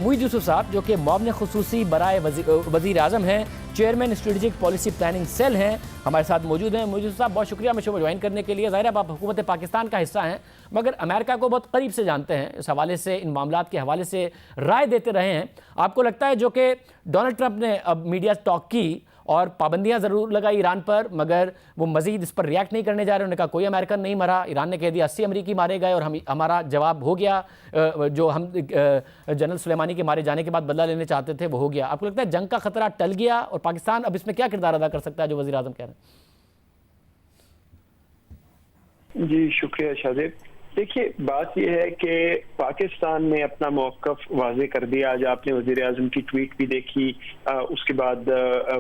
मोईद यूसुफ साहब जो कि मुआविन खुसूसी बराए वज़ीर आज़म हैं, chairman strategic policy planning cell हैं, हमारे साथ मौजूद हैं। मोईद यूसुफ साहब बहुत शुक्रिया हमें शो में ज्वाइन करने के लिए। ज़ाहिर है आप हुकूमत पाकिस्तान का हिस्सा हैं मगर अमेरिका को बहुत करीब से जानते हैं, इस हवाले से इन मामलात के हवाले से राय देते रहे हैं। आपको लगता है जो कि डोनाल्ड ट्रंप ने अब मीडिया टॉक की और पाबंदियां ज़रूर लगाई ईरान पर मगर वो मज़ीद इस पर रिएक्ट नहीं करने जा रहे, उन्होंने कहा कोई अमेरिकन नहीं मरा, ईरान ने कह दिया 80 अमरीकी मारे गए और हमारा जवाब हो गया, जो हम जनरल सुलेमानी के मारे जाने के बाद बदला लेने चाहते थे वो हो गया। आपको लगता है जंग का खतरा टल गया और पाकिस्तान अब इसमें क्या किरदार अदा कर सकता है जो वज़ीर आज़म कह रहे हैं? जी शुक्रिया शाहिद। देखिए बात यह है कि पाकिस्तान ने अपना मौक़िफ़ वाज़े कर दिया। आज आपने वज़ीर आज़म की ट्वीट भी देखी, उसके बाद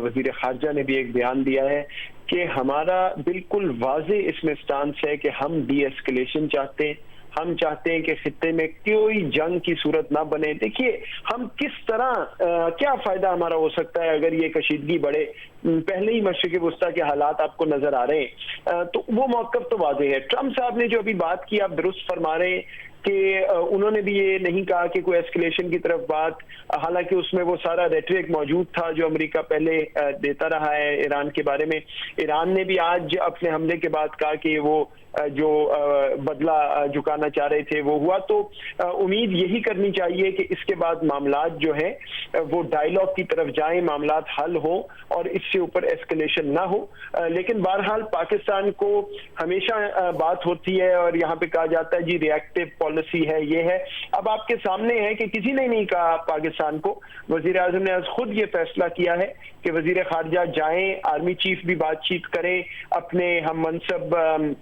वज़ीर ख़ारजा ने भी एक बयान दिया है कि हमारा बिल्कुल वाज़े इसमें स्टांस है कि हम डी एस्केलेशन चाहते हैं, हम चाहते हैं कि खित्ते में कोई जंग की सूरत ना बने। देखिए हम किस तरह क्या फ़ायदा हमारा हो सकता है अगर ये कशीदगी बढ़े, पहले ही मशरिक़ वस्ता के हालात आपको नजर आ रहे हैं, तो वो मौक़िफ़ तो वाज़ेह है। ट्रंप साहब ने जो अभी बात की आप दुरुस्त फरमा रहे हैं कि उन्होंने भी ये नहीं कहा कि कोई एस्केलेशन की तरफ बात, हालांकि उसमें वो सारा रेटरिक मौजूद था जो अमेरिका पहले देता रहा है ईरान के बारे में। ईरान ने भी आज अपने हमले के बाद कहा कि वो जो बदला झुकाना चाह रहे थे वो हुआ। तो उम्मीद यही करनी चाहिए कि इसके बाद मामलात जो है वो डायलॉग की तरफ जाएं, मामलात हल हो और इससे ऊपर एस्केलेशन ना हो। लेकिन बहरहाल पाकिस्तान को हमेशा बात होती है और यहाँ पे कहा जाता है जी रिएक्टिव पॉलिसी है, ये है। अब आपके सामने है कि किसी ने नहीं कहा पाकिस्तान को, वजीर आजम ने आज खुद ये फैसला किया है कि वजीर खारजा जाएं, आर्मी चीफ भी बातचीत करें, अपने हम मनसब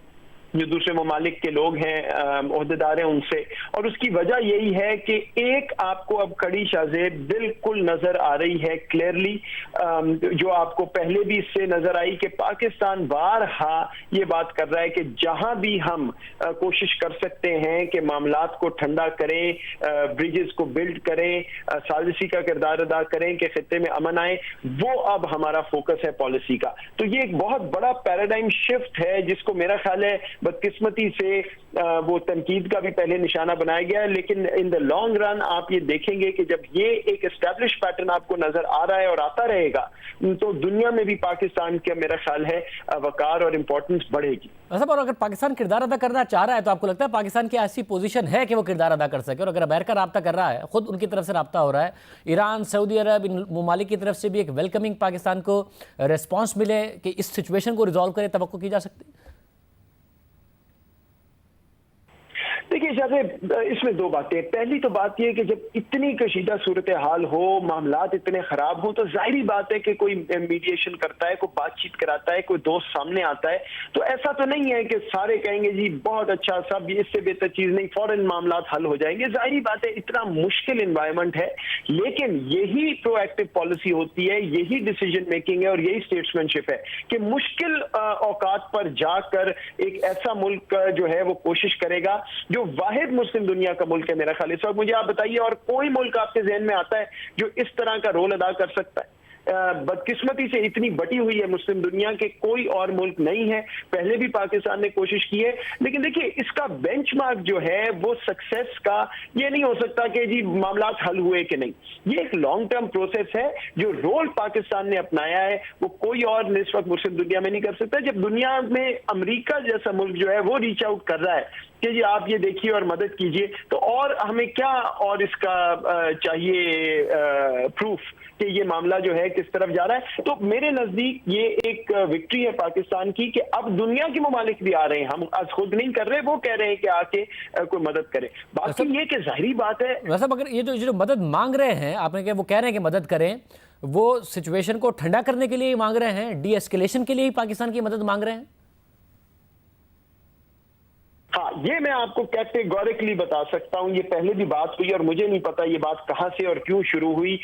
जो दूसरे ममालिक के लोग हैं ओहदेदार हैं उनसे। और उसकी वजह यही है कि एक आपको अब कड़ी शाज़ेब बिल्कुल नजर आ रही है क्लियरली, जो आपको पहले भी इससे नजर आई कि पाकिस्तान बारहा ये बात कर रहा है कि जहां भी हम कोशिश कर सकते हैं कि मामलात को ठंडा करें, ब्रिजेस को बिल्ड करें, साजिशी का किरदार अदा करें कि खित्ते में अमन आए, वो अब हमारा फोकस है पॉलिसी का। तो ये एक बहुत बड़ा पैराडाइम शिफ्ट है जिसको मेरा ख्याल है बदकिस्मती से वो तनकीद का भी पहले निशाना बनाया गया है, लेकिन इन द लॉन्ग रन आप ये देखेंगे कि जब ये एक एस्टैब्लिश पैटर्न आपको नजर आ रहा है और आता रहेगा तो दुनिया में भी पाकिस्तान का मेरा ख्याल है वकार और इंपॉर्टेंस बढ़ेगी। और अगर पाकिस्तान किरदार अदा करना चाह रहा है तो आपको लगता है पाकिस्तान की ऐसी पोजीशन है कि वो किरदार अदा कर सके? और अगर अमेरिका राब्ता कर रहा है, खुद उनकी तरफ से राब्ता हो रहा है, ईरान, सऊदी अरब, इन ममालिक की तरफ से भी एक वेलकमिंग पाकिस्तान को रिस्पॉन्स मिले कि इस सिचुएशन को रिजॉल्व करे, तवक्को की जा सकती है? देखिए शायद इसमें दो बातें। पहली तो बात यह कि जब इतनी कशीदा सूरत हाल हो, मामलात इतने खराब हो, तो जाहिर बात है कि कोई मीडिएशन करता है, कोई बातचीत कराता है, कोई दोस्त सामने आता है। तो ऐसा तो नहीं है कि सारे कहेंगे जी बहुत अच्छा, सब इससे बेहतर चीज नहीं, फौरन मामलात हल हो जाएंगे। जाहिर बात है इतना मुश्किल एनवायरनमेंट है, लेकिन यही प्रोएक्टिव पॉलिसी होती है, यही डिसीजन मेकिंग है और यही स्टेट्समैनशिप है कि मुश्किल औकात पर जाकर एक ऐसा मुल्क जो है वो कोशिश करेगा, जो वाहिद मुस्लिम दुनिया का मुल्क है मेरा ख्याल इस वक्त, मुझे आप बताइए और कोई मुल्क आपके ज़हन में आता है जो इस तरह का रोल अदा कर सकता है? बदकिस्मती से इतनी बटी हुई है मुस्लिम दुनिया के कोई और मुल्क नहीं है। पहले भी पाकिस्तान ने कोशिश की है, लेकिन देखिए इसका बेंचमार्क जो है वो सक्सेस का ये नहीं हो सकता कि जी मामलात हल हुए कि नहीं। ये एक लॉन्ग टर्म प्रोसेस है। जो रोल पाकिस्तान ने अपनाया है वो कोई और इस वक्त मुस्लिम दुनिया में नहीं कर सकता। जब दुनिया में अमेरिका जैसा मुल्क जो है वो रीच आउट कर रहा है कि जी आप ये देखिए और मदद कीजिए, तो और हमें क्या और इसका चाहिए प्रूफ कि ये मामला जो है किस तरफ जा रहा है। तो मेरे नजदीक ये एक विक्ट्री है पाकिस्तान की कि अब दुनिया के ममालिक भी आ रहे हैं, हम आज खुद नहीं कर रहे, वो कह रहे हैं कि आके कोई मदद करे। बाकी ये कि जाहिर बात है वैसे मगर ये जो मदद मांग रहे हैं आपने कहा, वो कह रहे हैं कि मदद करें, वो सिचुएशन को ठंडा करने के लिए ही मांग रहे हैं, डी एस्केलेशन के लिए ही पाकिस्तान की मदद मांग रहे हैं? हाँ, ये मैं आपको कैटेगोरिकली बता सकता हूं। ये पहले भी बात हुई और मुझे नहीं पता ये बात कहां से और क्यों शुरू हुई।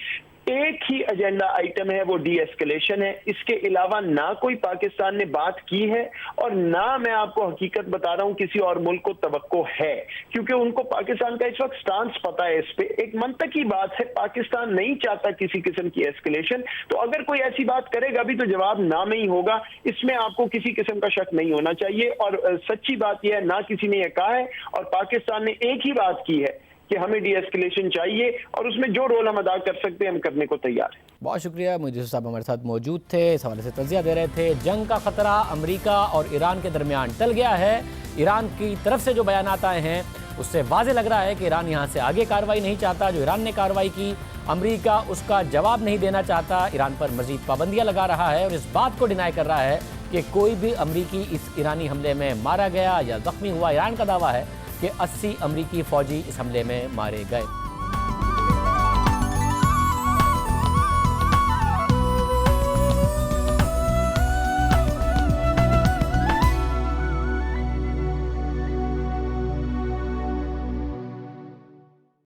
एक ही एजेंडा आइटम है, वो डी एस्केलेशन है। इसके अलावा ना कोई पाकिस्तान ने बात की है और ना मैं आपको हकीकत बता रहा हूं किसी और मुल्क को तवक्को है, क्योंकि उनको पाकिस्तान का इस वक्त स्टांस पता है। इस पे एक मंतक की बात है, पाकिस्तान नहीं चाहता किसी किस्म की एस्केलेशन। तो अगर कोई ऐसी बात करेगा भी तो जवाब ना में ही होगा, इसमें आपको किसी किस्म का शक नहीं होना चाहिए। और सच्ची बात यह है, ना किसी ने यह कहा है और पाकिस्तान ने एक ही बात की है کہ ہمیں ڈی ایسکیلیشن چاہیے اور اس میں جو رول ہم ادا کر سکتے ہیں ہم کرنے کو تیار ہیں۔ بہت شکریہ، محدود صاحب ہمارے ساتھ موجود تھے، اس حوالے سے تجزیہ دے رہے تھے۔ جنگ کا خطرہ امریکہ اور ایران کے درمیان ٹل گیا ہے۔ ایران کی طرف سے جو بیانات آئے ہیں اس سے واضح لگ رہا ہے کہ ایران یہاں سے آگے کارروائی نہیں چاہتا۔ جو ایران نے کارروائی کی، امریکہ اس کا جواب نہیں دینا چاہتا، ایران پر مزید پابندیاں لگا رہا ہے اور اس بات کو ڈینائی کر رہا ہے کہ کوئی بھی امریکی اس ایرانی حملے میں مارا گیا یا زخمی ہوا۔ ایران کا دعویٰ ہے کہ 80 امریکی فوجی اس حملے میں مارے گئے۔